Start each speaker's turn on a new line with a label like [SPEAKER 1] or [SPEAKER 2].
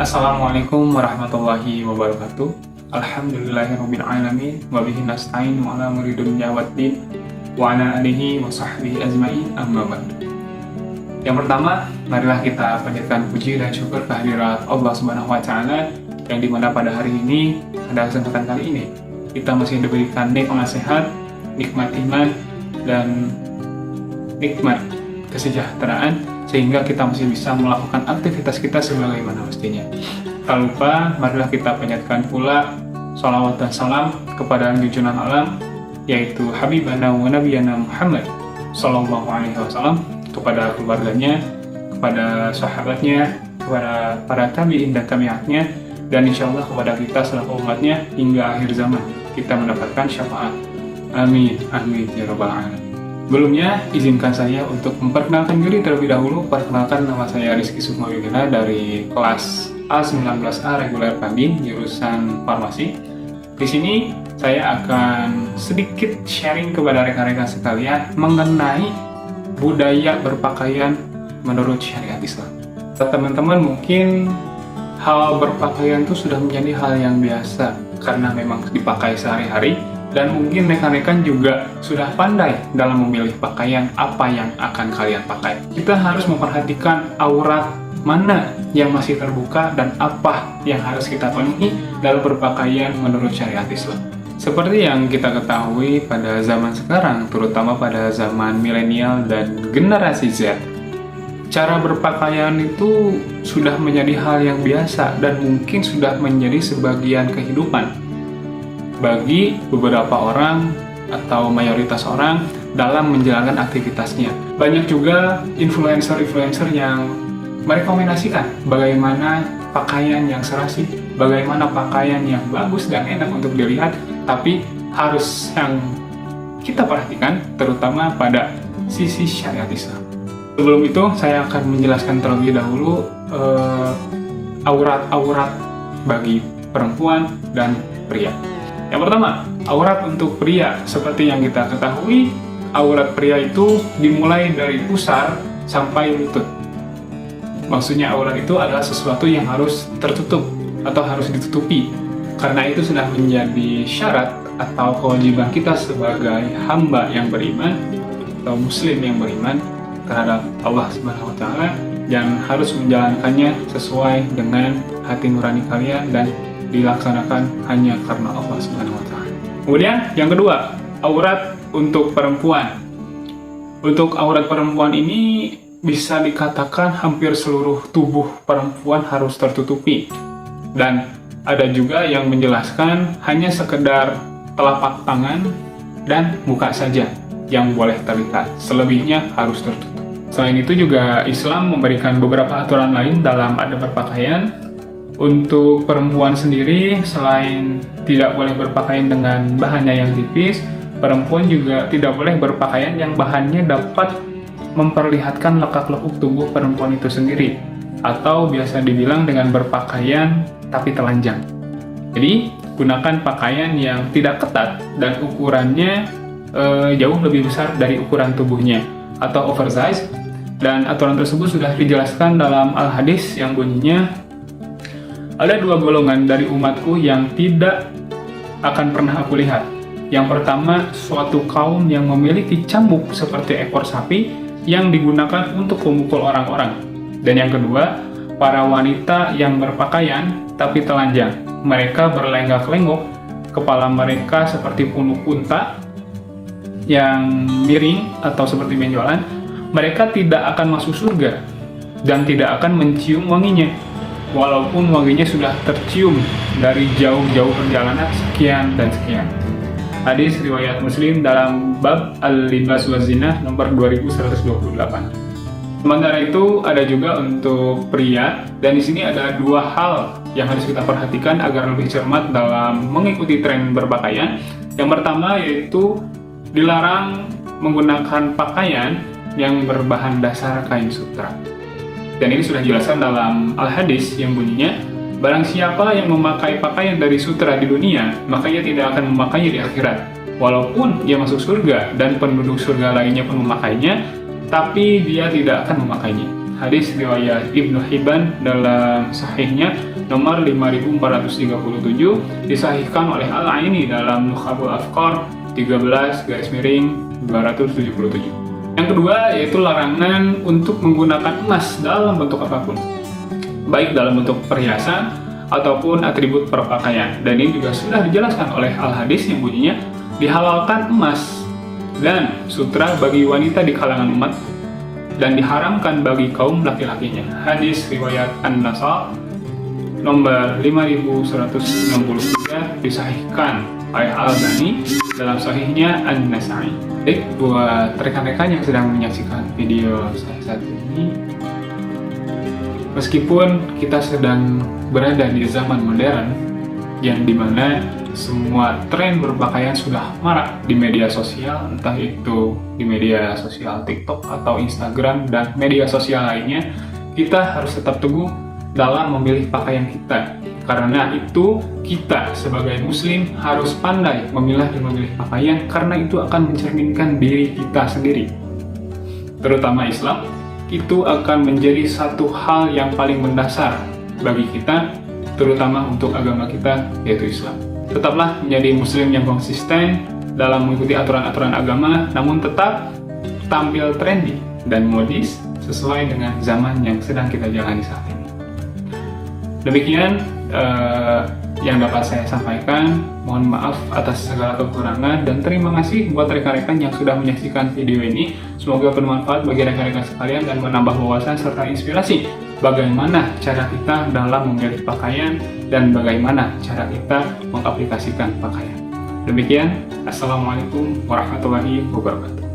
[SPEAKER 1] Assalamualaikum warahmatullahi wabarakatuh. Alhamdulillahirrabbilalamin. Wabihi nasta'in wa ala umuri dunya waddin wa ala alihi wa sahbihi ajma'in, amma ba'du. Yang pertama, marilah kita panjatkan puji dan syukur kehadirat Allah Subhanahu wa Ta'ala, yang dimana pada hari ini, pada kesempatan kali ini, kita masih diberikan nikmat sehat, nikmat iman, dan nikmat kesejahteraan, sehingga kita masih bisa melakukan aktivitas kita sebagaimana mestinya. Tak lupa, marilah kita panjatkan pula salawat dan salam kepada junjungan alam, yaitu Habibana wa Nabiyana Muhammad Sallallahu Alaihi Wasallam, kepada keluarganya, kepada sahabatnya, kepada para tabi'in dan tabi'atnya, dan insya Allah kepada kita selaku umatnya hingga akhir zaman kita mendapatkan syafaat. Amin, amin ya rabbal alamin. Sebelumnya, izinkan saya untuk memperkenalkan diri terlebih dahulu. Perkenalkan, nama saya Rizky Sukmawigana dari kelas A19A reguler pagi, jurusan farmasi. Di sini, saya akan sedikit sharing kepada rekan-rekan sekalian mengenai budaya berpakaian menurut syariat Islam. Teman-teman mungkin hal berpakaian itu sudah menjadi hal yang biasa karena memang dipakai sehari-hari. Dan mungkin rekan-rekan juga sudah pandai dalam memilih pakaian apa yang akan kalian pakai. Kita harus memperhatikan aurat mana yang masih terbuka dan apa yang harus kita penuhi dalam berpakaian menurut syariat Islam. Seperti yang kita ketahui pada zaman sekarang, terutama pada zaman milenial dan generasi Z, cara berpakaian itu sudah menjadi hal yang biasa dan mungkin sudah menjadi sebagian kehidupan bagi beberapa orang atau mayoritas orang dalam menjalankan aktivitasnya. Banyak juga influencer-influencer yang merekomendasikan bagaimana pakaian yang serasi, bagaimana pakaian yang bagus dan enak untuk dilihat, tapi harus yang kita perhatikan terutama pada sisi syariat Islam. Sebelum itu, saya akan menjelaskan terlebih dahulu aurat-aurat bagi perempuan dan pria. Yang pertama, aurat untuk pria. Seperti yang kita ketahui, aurat pria itu dimulai dari pusar sampai lutut. Maksudnya aurat itu adalah sesuatu yang harus tertutup atau harus ditutupi. Karena itu sudah menjadi syarat atau kewajiban kita sebagai hamba yang beriman atau muslim yang beriman terhadap Allah Subhanahu wa Ta'ala, yang harus menjalankannya sesuai dengan hati nurani kalian dan dilaksanakan hanya karena Allah Subhanahu wa Ta'ala. Kemudian yang kedua, aurat untuk perempuan. Untuk aurat perempuan ini bisa dikatakan hampir seluruh tubuh perempuan harus tertutupi. Dan ada juga yang menjelaskan hanya sekedar telapak tangan dan muka saja yang boleh terlihat. Selebihnya harus tertutup. Selain itu juga Islam memberikan beberapa aturan lain dalam adab berpakaian. Untuk perempuan sendiri, selain tidak boleh berpakaian dengan bahannya yang tipis, perempuan juga tidak boleh berpakaian yang bahannya dapat memperlihatkan lekak-lekuk tubuh perempuan itu sendiri, atau biasa dibilang dengan berpakaian tapi telanjang. Jadi, gunakan pakaian yang tidak ketat dan ukurannya jauh lebih besar dari ukuran tubuhnya, atau oversize. Dan aturan tersebut sudah dijelaskan dalam Al-Hadis yang bunyinya, ada dua golongan dari umatku yang tidak akan pernah aku lihat. Yang pertama, suatu kaum yang memiliki cambuk seperti ekor sapi yang digunakan untuk memukul orang-orang. Dan yang kedua, para wanita yang berpakaian tapi telanjang. Mereka berlenggak-lenggok, kepala mereka seperti punuk unta yang miring atau seperti benjolan. Mereka tidak akan masuk surga dan tidak akan mencium wanginya, walaupun wanginya sudah tercium dari jauh-jauh perjalanan sekian dan sekian. Hadis riwayat Muslim dalam bab Al-Libas wa Zinah nomor 2128. Sementara itu ada juga untuk pria, dan di sini ada dua hal yang harus kita perhatikan agar lebih cermat dalam mengikuti tren berpakaian. Yang pertama yaitu dilarang menggunakan pakaian yang berbahan dasar kain sutra. Dan ini sudah dijelaskan dalam Al-Hadis yang bunyinya, barang siapa yang memakai pakaian dari sutra di dunia, maka ia tidak akan memakainya di akhirat. Walaupun ia masuk surga dan penduduk surga lainnya pun memakainya, tapi dia tidak akan memakainya. Hadis riwayat Ibnu Hibban dalam sahihnya nomor 5437, disahihkan oleh Al-Aini dalam Nukhabul Afkar 13-277. Yang kedua yaitu larangan untuk menggunakan emas dalam bentuk apapun, baik dalam bentuk perhiasan ataupun atribut perpakaian. Dan ini juga sudah dijelaskan oleh Al-Hadis yang bunyinya, dihalalkan emas dan sutra bagi wanita di kalangan umat dan diharamkan bagi kaum laki-lakinya. Hadis riwayat An-Nasa nomor 5163, disahihkan oleh Al-Albani dalam sahihnya An-Nasa'i. Baik, buat rekan-rekan yang sedang menyaksikan video saya saat ini, meskipun kita sedang berada di zaman modern yang dimana semua tren berpakaian sudah marak di media sosial, entah itu di media sosial TikTok atau Instagram dan media sosial lainnya, kita harus tetap teguh dalam memilih pakaian kita. Karena itu kita sebagai muslim harus pandai memilah dan memilih pakaian, karena itu akan mencerminkan diri kita sendiri. Terutama Islam, itu akan menjadi satu hal yang paling mendasar bagi kita, terutama untuk agama kita, yaitu Islam. Tetaplah menjadi muslim yang konsisten dalam mengikuti aturan-aturan agama, namun tetap tampil trendy dan modis sesuai dengan zaman yang sedang kita jalani saat ini. Demikian yang dapat saya sampaikan. Mohon maaf atas segala kekurangan dan terima kasih buat rekan-rekan yang sudah menyaksikan video ini. Semoga bermanfaat bagi rekan-rekan sekalian dan menambah wawasan serta inspirasi bagaimana cara kita dalam memilih pakaian dan bagaimana cara kita mengaplikasikan pakaian. Demikian, Assalamualaikum warahmatullahi wabarakatuh.